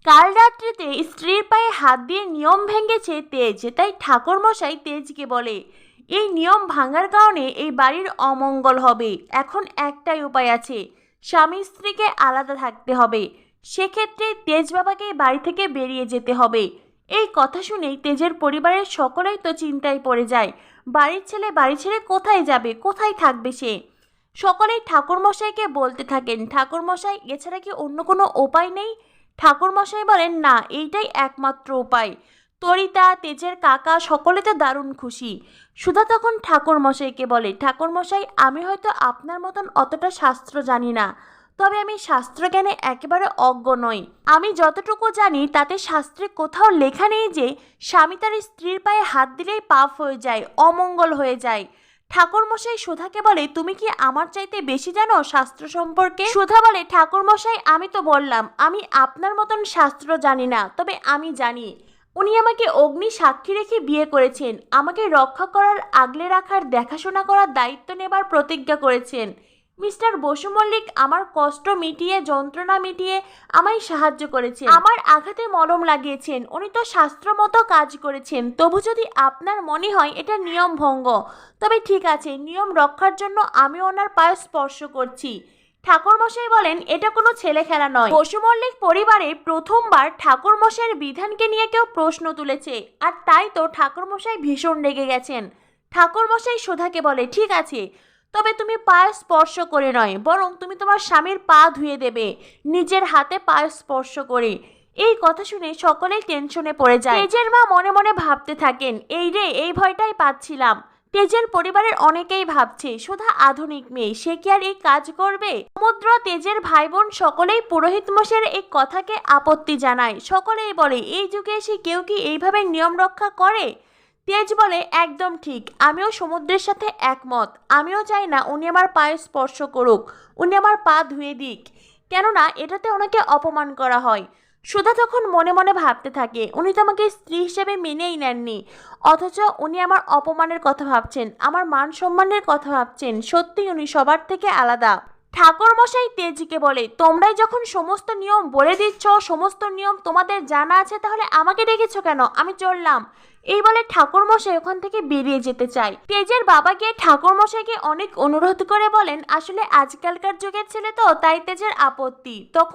কাল রাত্রিতে স্ত্রীর পায়ে হাত দিয়ে নিয়ম ভেঙেছে তেজ, তাই ঠাকুরমশাই তেজকে বলে এই নিয়ম ভাঙার কারণে এই বাড়ির অমঙ্গল হবে। এখন একটাই উপায় আছে, স্বামী স্ত্রীকে আলাদা থাকতে হবে। সেক্ষেত্রে তেজ বাবাকে বাড়ি থেকে বেরিয়ে যেতে হবে। এই কথা শুনেই তেজের পরিবারের সকলেই তো চিন্তায় পড়ে যায়। বাড়ির ছেলে বাড়ি ছেড়ে কোথায় যাবে, কোথায় থাকবে সে? সকলেই ঠাকুরমশাইকে বলতে থাকেন, ঠাকুরমশাই এছাড়া কি অন্য কোনো উপায় নেই? ঠাকুরমশাই বলেন, না, এইটাই একমাত্র উপায়। তরিতা, তেজের কাকা সকলে তো দারুণ খুশি। সুধা তখন ঠাকুরমশাইকে বলে, ঠাকুরমশাই, আমি হয়তো আপনার মতন অতটা শাস্ত্র জানি না, তবে আমি শাস্ত্রজ্ঞানে একেবারে অজ্ঞ নই। আমি যতটুকু জানি তাতে শাস্ত্রে কোথাও লেখা নেই যে স্বামী তার স্ত্রীর পায়ে হাত দিলেই পাপ হয়ে যায়, অমঙ্গল হয়ে যায়। ঠাকুরমশাই সুধাকে বলে, তুমি কি আমার চাইতে বেশি জানো শাস্ত্র সম্পর্কে? সুধা বলে, ঠাকুরমশাই, আমি তো বললাম আমি আপনার মতন শাস্ত্র জানি না, তবে আমি জানি উনি আমাকে অগ্নি সাক্ষী রেখে বিয়ে করেছেন, আমাকে রক্ষা করার, আগলে রাখার, দেখাশোনা করার দায়িত্ব নেবার প্রতিজ্ঞা করেছেন। মিস্টার বসু মল্লিক আমার কষ্ট মিটিয়ে, যন্ত্রণা মিটিয়ে আমায় সাহায্য করেছেন, আমার আঘাতে মলম লাগিয়েছেন, উনি তো শাস্ত্র মতো কাজ করেছেন। তবু যদি আপনার মনে হয় এটা নিয়ম ভঙ্গ, তবে ঠিক আছে, নিয়ম রক্ষার জন্য আমি ওনার পায়ে স্পর্শ করছি। ঠাকুরমশাই বলেন, এটা কোনো ছেলে খেলা নয়। বসু মল্লিক পরিবারে প্রথমবার ঠাকুরমশাইয়ের বিধানকে নিয়ে কেউ প্রশ্ন তুলেছে, আর তাই তো ঠাকুরমশাই ভীষণ রেগে গেছেন। ঠাকুরমশাই সুধাকে বলে, ঠিক আছে, তবে তুমি পায়ে স্পর্শ করে নয়, বরং তুমি তোমার স্বামীর পা ধুয়ে দেবে, নিজের হাতে পায়ে স্পর্শ করে। এই কথা শুনে সকলেই টেনশনে পড়ে যায়। তেজের মা মনে মনে ভাবতে থাকেন, এই রে, এই ভয়টাই পাচ্ছিলাম। তেজের পরিবারের অনেকেই ভাবছে, সুধা আধুনিক মেয়ে, সে কি আর এই কাজ করবে? সমুদ্র, তেজের ভাই বোন সকলেই পুরোহিত মশাইয়ের এই কথাকে আপত্তি জানায়। সকলেই বলে, এই যুগে এসে কেউ কি এইভাবে নিয়ম রক্ষা করে? তেজ বলে, একদম ঠিক, আমিও সমুদ্রের সাথে একমত। আমিও চাই না উনি আমার পায়ে স্পর্শ করুক, উনি আমার পা ধুয়ে দিক, কেননা এটাতে ওনাকে অপমান করা হয়। সুধা তখন মনে মনে ভাবতে থাকে, উনি তো আমাকে স্ত্রী হিসেবে মেনেই নেননি, অথচ উনি আমার অপমানের কথা ভাবছেন, আমার মান সম্মানের কথা ভাবছেন। সত্যি উনি সবার থেকে আলাদা। ঠাকুরমশাই তেজকে বলে, তোমরাই যখন সমস্ত নিয়ম বলে দিচ্ছ, সমস্ত নিয়ম তোমাদের জানা আছে, তাহলে আমাকে ডেকেছো কেন? আমি চললাম। এই বলে ঠাকুরমশাই ওখান থেকে বেরিয়ে যেতে চায়। তেজের বাবা গিয়ে ঠাকুরমশাইকে অনেক অনুরোধ করে বলেন, আসলে আজকালকার যুগের ছেলে তো, তাই তেজের আপত্তি। তখন